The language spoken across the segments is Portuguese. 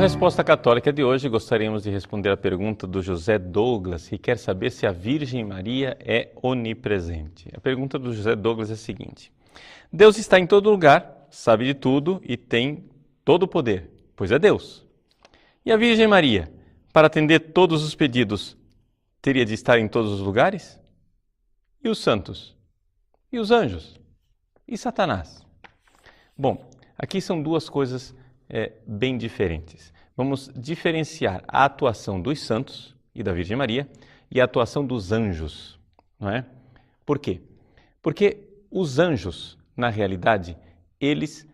Resposta Católica de hoje, gostaríamos de responder a pergunta do José Douglas, que quer saber se a Virgem Maria é onipresente. A pergunta do José Douglas é a seguinte: Deus está em todo lugar, sabe de tudo e tem todo o poder, pois é Deus. E a Virgem Maria, para atender todos os pedidos, teria de estar em todos os lugares? E os santos? E os anjos? E Satanás? Bom, aqui são duas coisas bem diferentes. Vamos diferenciar a atuação dos santos e da Virgem Maria e a atuação dos anjos, não é? Por quê? Porque os anjos, na realidade, eles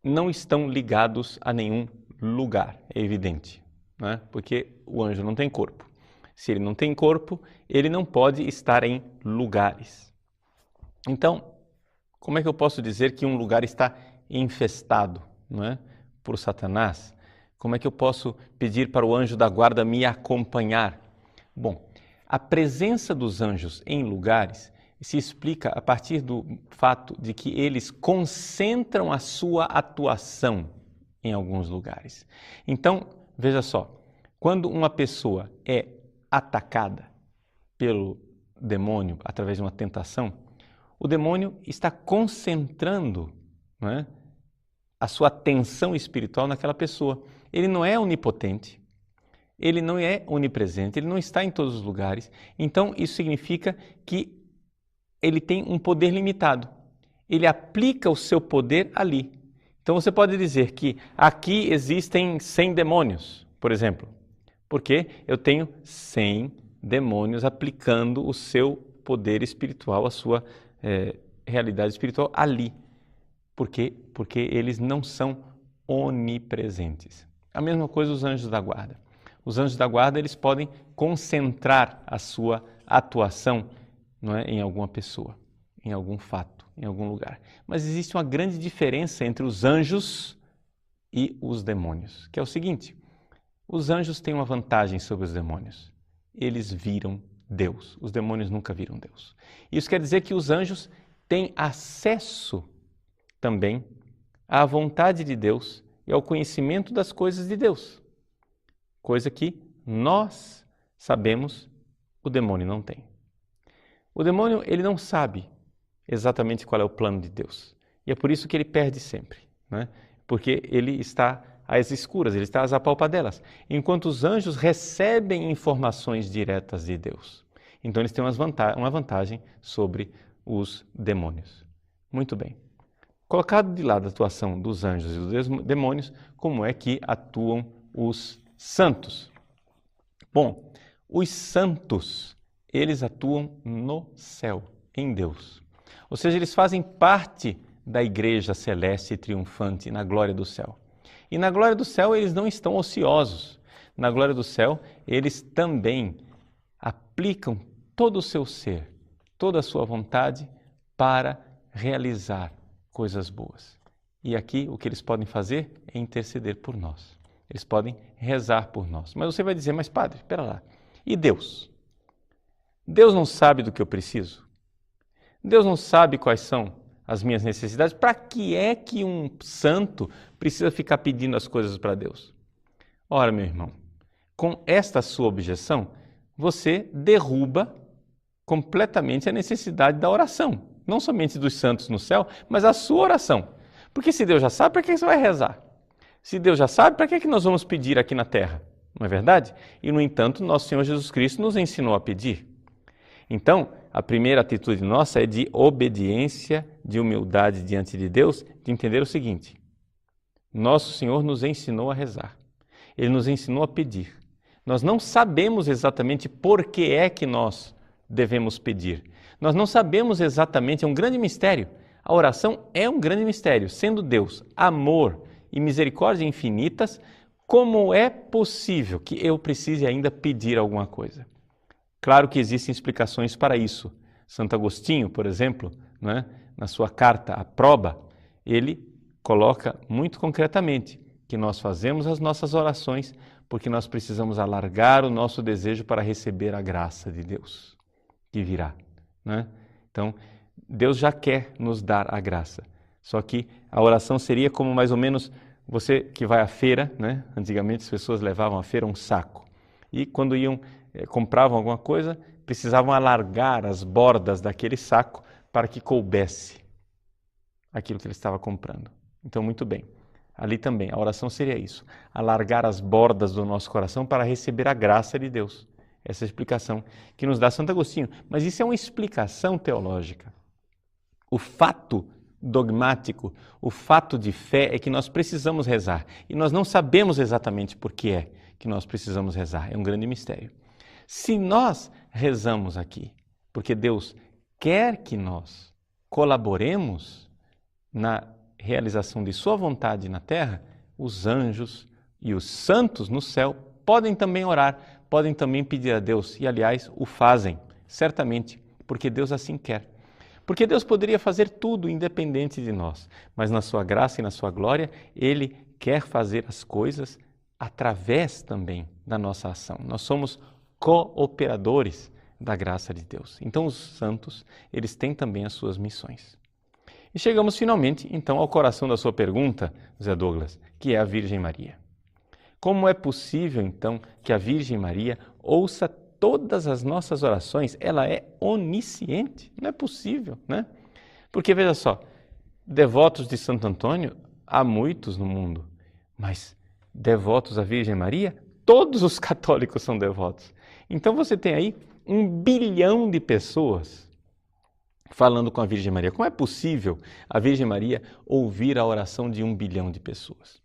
não estão ligados a nenhum lugar, é evidente, não é? Porque o anjo não tem corpo. Se ele não tem corpo, ele não pode estar em lugares. Então, como é que eu posso dizer que um lugar está infestado, não é, por Satanás? Como é que eu posso pedir para o anjo da guarda me acompanhar? Bom, a presença dos anjos em lugares se explica a partir do fato de que eles concentram a sua atuação em alguns lugares. Então, veja só, quando uma pessoa é atacada pelo demônio através de uma tentação, o demônio está concentrando, não é, a sua atenção espiritual naquela pessoa. Ele não é onipotente, ele não é onipresente, ele não está em todos os lugares. Então, isso significa que ele tem um poder limitado. Ele aplica o seu poder ali. Então, você pode dizer que aqui existem 100 demônios, por exemplo, porque eu tenho 100 demônios aplicando o seu poder espiritual, a sua realidade espiritual ali. Por quê? Porque eles não são onipresentes. A mesma coisa os anjos da guarda. Os anjos da guarda, eles podem concentrar a sua atuação, não é, em alguma pessoa, em algum fato, em algum lugar. Mas existe uma grande diferença entre os anjos e os demônios, que é o seguinte: os anjos têm uma vantagem sobre os demônios. Eles viram Deus. Os demônios nunca viram Deus. Isso quer dizer que os anjos têm acesso também à vontade de Deus e ao conhecimento das coisas de Deus, coisa que nós sabemos, o demônio não tem. O demônio, ele não sabe exatamente qual é o plano de Deus, e é por isso que ele perde sempre, né? Porque ele está às escuras, ele está às apalpadelas, enquanto os anjos recebem informações diretas de Deus. Então eles têm uma vantagem sobre os demônios. Muito bem. Colocado de lado a atuação dos anjos e dos demônios, como é que atuam os santos? Bom, os santos, eles atuam no céu, em Deus. Ou seja, eles fazem parte da igreja celeste e triunfante na glória do céu. E na glória do céu eles não estão ociosos. Na glória do céu eles também aplicam todo o seu ser, toda a sua vontade para realizar coisas boas. E aqui o que eles podem fazer é interceder por nós. Eles podem rezar por nós. Mas você vai dizer: mas padre, espera lá, e Deus? Deus não sabe do que eu preciso? Deus não sabe quais são as minhas necessidades? Para que é que um santo precisa ficar pedindo as coisas para Deus? Ora, meu irmão, com esta sua objeção, você derruba completamente a necessidade da oração. Não somente dos santos no céu, mas a sua oração. Porque se Deus já sabe, para que você vai rezar? Se Deus já sabe, para que nós vamos pedir aqui na terra? Não é verdade? E, no entanto, nosso Senhor Jesus Cristo nos ensinou a pedir. Então, a primeira atitude nossa é de obediência, de humildade diante de Deus, de entender o seguinte: nosso Senhor nos ensinou a rezar. Ele nos ensinou a pedir. Nós não sabemos exatamente por que é que nós devemos pedir. Nós não sabemos exatamente, é um grande mistério. A oração é um grande mistério. Sendo Deus amor e misericórdia infinitas, como é possível que eu precise ainda pedir alguma coisa? Claro que existem explicações para isso. Santo Agostinho, por exemplo, né, na sua carta à Proba, ele coloca muito concretamente que nós fazemos as nossas orações porque nós precisamos alargar o nosso desejo para receber a graça de Deus que virá, né? Então, Deus já quer nos dar a graça. Só que a oração seria como mais ou menos Você que vai à feira, né? Antigamente as pessoas levavam à feira um saco. E quando compravam alguma coisa, precisavam alargar as bordas daquele saco para que coubesse aquilo que ele estava comprando. Então, muito bem. Ali também, a oração seria isso. Alargar as bordas do nosso coração para receber a graça de Deus. Essa é a explicação que nos dá Santo Agostinho. Mas isso é uma explicação teológica. O fato dogmático, o fato de fé é que nós precisamos rezar. E nós não sabemos exatamente por que é que nós precisamos rezar. É um grande mistério. Se nós rezamos aqui, porque Deus quer que nós colaboremos na realização de sua vontade na terra, os anjos e os santos no céu podem também orar, podem também pedir a Deus. E, aliás, o fazem, certamente, porque Deus assim quer. Porque Deus poderia fazer tudo independente de nós, mas na sua graça e na sua glória, Ele quer fazer as coisas através também da nossa ação. Nós somos cooperadores da graça de Deus. Então os santos, eles têm também as suas missões. E chegamos finalmente, então, ao coração da sua pergunta, Zé Douglas, que é a Virgem Maria. Como é possível, então, que a Virgem Maria ouça todas as nossas orações? Ela é onisciente. Não é possível, né? Porque, veja só, devotos de Santo Antônio há muitos no mundo, mas devotos à Virgem Maria, todos os católicos são devotos. Então você tem aí 1 bilhão de pessoas falando com a Virgem Maria. Como é possível a Virgem Maria ouvir a oração de 1 bilhão de pessoas?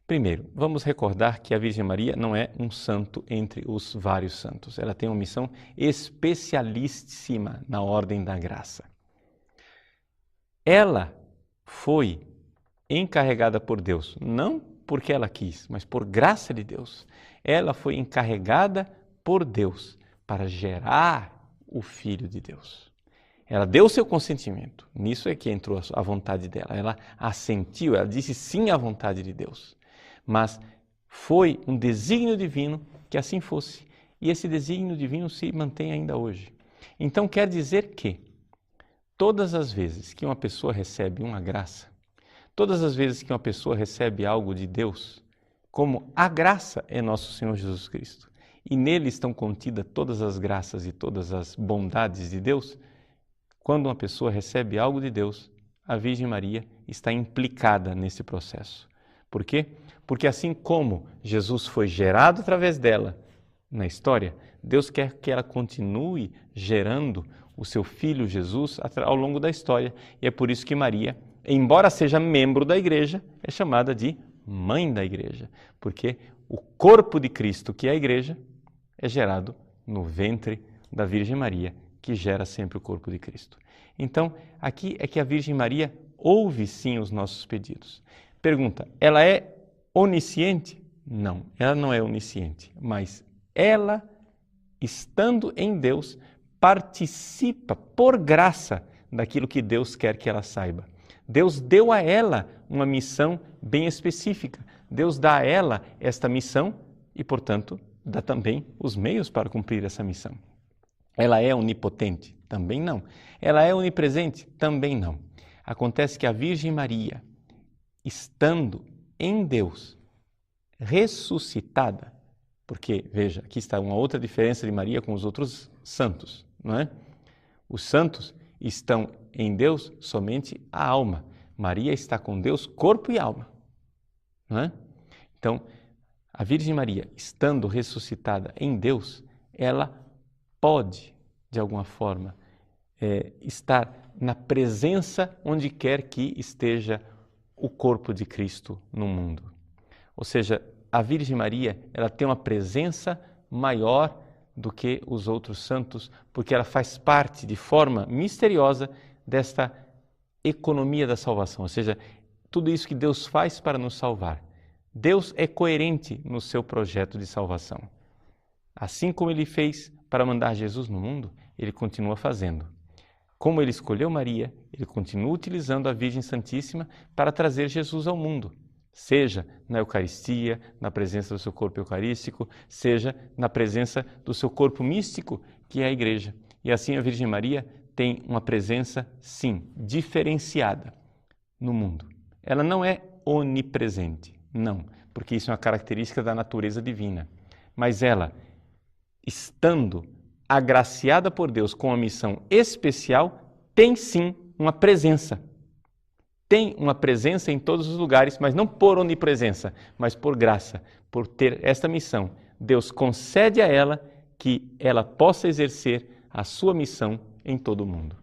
Primeiro, vamos recordar que a Virgem Maria não é um santo entre os vários santos. Ela tem uma missão especialíssima na ordem da graça. Ela foi encarregada por Deus, não porque ela quis, mas por graça de Deus. Ela foi encarregada por Deus para gerar o Filho de Deus. Ela deu o seu consentimento, nisso é que entrou a vontade dela. Ela assentiu, ela disse sim à vontade de Deus. Mas foi um desígnio divino que assim fosse. E esse desígnio divino se mantém ainda hoje. Então quer dizer que todas as vezes que uma pessoa recebe uma graça, todas as vezes que uma pessoa recebe algo de Deus, como a graça é nosso Senhor Jesus Cristo, e nele estão contidas todas as graças e todas as bondades de Deus, quando uma pessoa recebe algo de Deus, a Virgem Maria está implicada nesse processo. Por quê? Porque assim como Jesus foi gerado através dela na história, Deus quer que ela continue gerando o seu Filho Jesus ao longo da história. E é por isso que Maria, embora seja membro da Igreja, é chamada de Mãe da Igreja. Porque o corpo de Cristo, que é a Igreja, é gerado no ventre da Virgem Maria, que gera sempre o corpo de Cristo. Então, aqui é que a Virgem Maria ouve sim os nossos pedidos. Pergunta, ela é onisciente? Não, ela não é onisciente, mas ela, estando em Deus, participa por graça daquilo que Deus quer que ela saiba. Deus deu a ela uma missão bem específica. Deus dá a ela esta missão e, portanto, dá também os meios para cumprir essa missão. Ela é onipotente? Também não. Ela é onipresente? Também não. Acontece que a Virgem Maria, estando em Deus, ressuscitada, porque, veja, aqui está uma outra diferença de Maria com os outros santos, não é? Os santos estão em Deus somente a alma. Maria está com Deus corpo e alma, não é? Então, a Virgem Maria, estando ressuscitada em Deus, ela pode, de alguma forma, estar na presença onde quer que esteja o corpo de Cristo no mundo. Ou seja, a Virgem Maria, ela tem uma presença maior do que os outros santos, porque ela faz parte de forma misteriosa desta economia da salvação, ou seja, tudo isso que Deus faz para nos salvar. Deus é coerente no seu projeto de salvação. Assim como Ele fez para mandar Jesus no mundo, Ele continua fazendo. Como Ele escolheu Maria, Ele continua utilizando a Virgem Santíssima para trazer Jesus ao mundo. Seja na Eucaristia, na presença do seu corpo eucarístico, seja na presença do seu corpo místico, que é a Igreja. E assim a Virgem Maria tem uma presença, sim, diferenciada no mundo. Ela não é onipresente, Não, porque isso é uma característica da natureza divina. Mas ela, estando agraciada por Deus com uma missão especial, tem sim uma presença. Tem uma presença em todos os lugares, mas não por onipresença, mas por graça, por ter esta missão. Deus concede a ela que ela possa exercer a sua missão em todo o mundo.